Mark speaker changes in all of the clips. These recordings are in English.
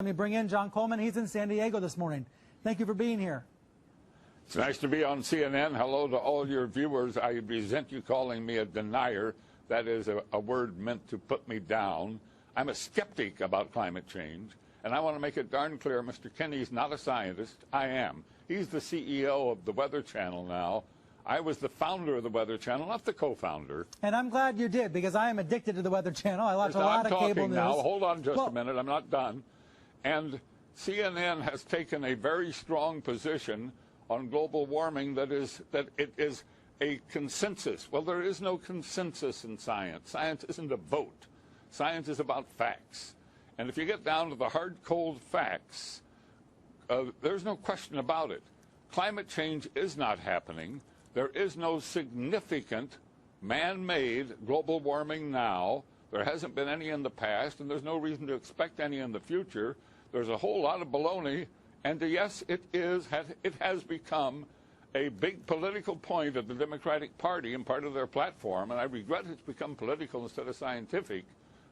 Speaker 1: Let me bring in John Coleman. He's in San Diego this morning. Thank you for being here.
Speaker 2: It's nice to be on CNN. Hello to all your viewers. I resent you calling me a denier. That is a word meant to put me down. I'm a skeptic about climate change, and I want to make it darn clear Mr. Kenney's not a scientist. I am. He's the CEO of the Weather Channel now. I was the founder of the Weather Channel, not the co-founder.
Speaker 1: And I'm glad you did, because I am addicted to the Weather Channel. I watch a lot of cable news.
Speaker 2: Now, hold on just a minute. I'm not done. And CNN has taken a very strong position on global warming that it is a consensus. Well, there is no consensus in science. Science isn't a vote. Science is about facts. And if you get down to the hard, cold facts, there's no question about it. Climate change is not happening. There is no significant man-made global warming now. There hasn't been any in the past, and there's no reason to expect any in the future. There's a whole lot of baloney, and yes, it has become a big political point of the Democratic Party and part of their platform, and I regret it's become political instead of scientific,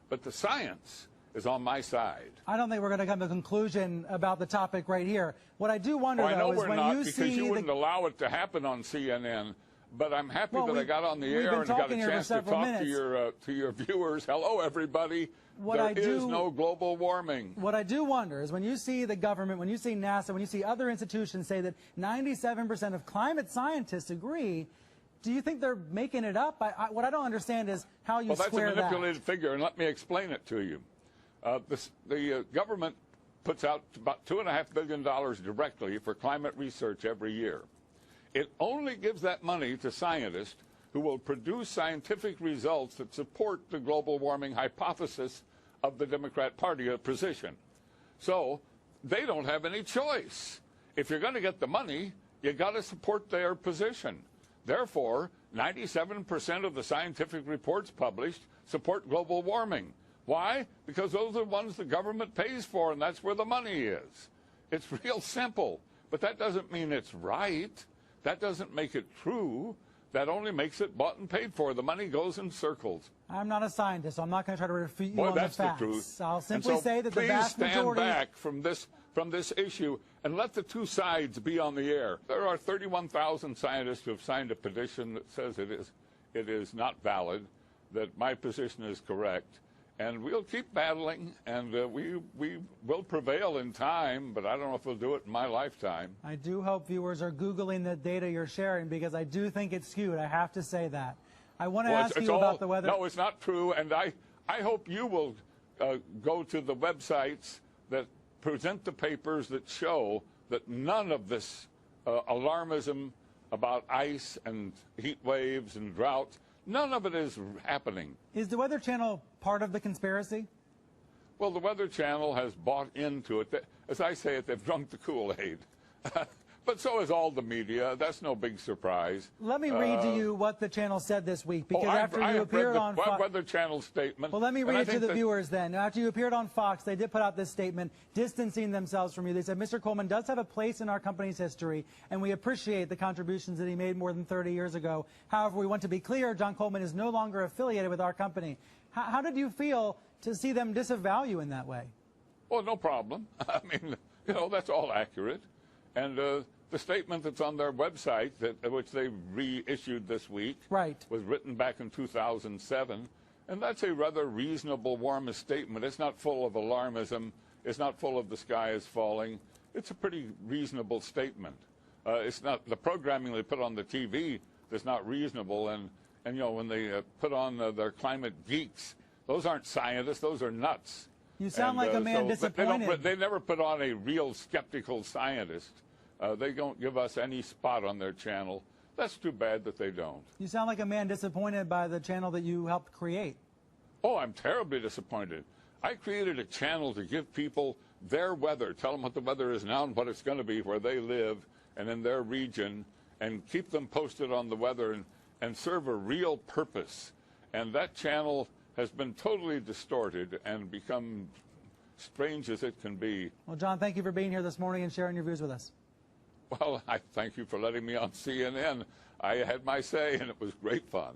Speaker 2: but the science is on my side.
Speaker 1: I don't think we're going to come to a conclusion about the topic right here. What I do wonder, though, is when you see...
Speaker 2: because you wouldn't allow it to happen on CNN. But I'm happy that I got on the air and got a chance to talk to your viewers. Hello, everybody. There is no global warming.
Speaker 1: What I do wonder is when you see the government, when you see NASA, when you see other institutions say that 97% of climate scientists agree, do you think they're making it up? What I don't understand is how you square that.
Speaker 2: Well, that's a manipulated figure, and let me explain it to you. The government puts out about $2.5 billion directly for climate research every year. It only gives that money to scientists who will produce scientific results that support the global warming hypothesis of the Democrat Party position. So they don't have any choice. If you're going to get the money, you got to support their position. Therefore, 97% of the scientific reports published support global warming. Why? Because those are the ones the government pays for, and that's where the money is. It's real simple, but that doesn't mean it's right. That doesn't make it true. That only makes it bought and paid for. The money goes in circles.
Speaker 1: I'm not a scientist, so I'm not going to try to refute you on the facts.
Speaker 2: That's the truth.
Speaker 1: I'll simply say that the vast majority...
Speaker 2: Please stand back from this issue and let the two sides be on the air. There are 31,000 scientists who have signed a petition that says it is not valid, that my position is correct. And we'll keep battling, and we will prevail in time, but I don't know if we'll do it in my lifetime.
Speaker 1: I do hope viewers are Googling the data you're sharing, because I do think it's skewed. I have to say that. I want to ask you about the weather.
Speaker 2: No, it's not true, and I hope you will go to the websites that present the papers that show that none of this alarmism about ice and heat waves and droughts, none of it is happening.
Speaker 1: Is the Weather Channel part of the conspiracy?
Speaker 2: Well, the Weather Channel has bought into it. As I say it, they've drunk the Kool-Aid. But so has all the media. That's no big surprise.
Speaker 1: Let me read to you what the channel said this week, because after you appeared on Fox...
Speaker 2: Weather Channel statement.
Speaker 1: Well, let me read it to the viewers then. After you appeared on Fox, they did put out this statement distancing themselves from you. They said, Mr. Coleman does have a place in our company's history, and we appreciate the contributions that he made more than 30 years ago. However, we want to be clear, John Coleman is no longer affiliated with our company. How did you feel to see them disavow you in that way?
Speaker 2: Well, no problem. I mean, you know, that's all accurate. And the statement that's on their website, which they reissued this week, was written back in 2007. And that's a rather reasonable, warmist statement. It's not full of alarmism. It's not full of the sky is falling. It's a pretty reasonable statement. It's not the programming they put on the TV that's not reasonable. And you know, when they put on their climate geeks, those aren't scientists. Those are nuts.
Speaker 1: You sound like a man disappointed.
Speaker 2: They never put on a real skeptical scientist. They don't give us any spot on their channel. That's too bad that they don't.
Speaker 1: You sound like a man disappointed by the channel that you helped create.
Speaker 2: Oh, I'm terribly disappointed. I created a channel to give people their weather, tell them what the weather is now and what it's going to be where they live and in their region, and keep them posted on the weather and serve a real purpose. And that channel has been totally distorted and become strange as it can be.
Speaker 1: Well, John, thank you for being here this morning and sharing your views with us.
Speaker 2: Well, I thank you for letting me on CNN. I had my say, and it was great fun.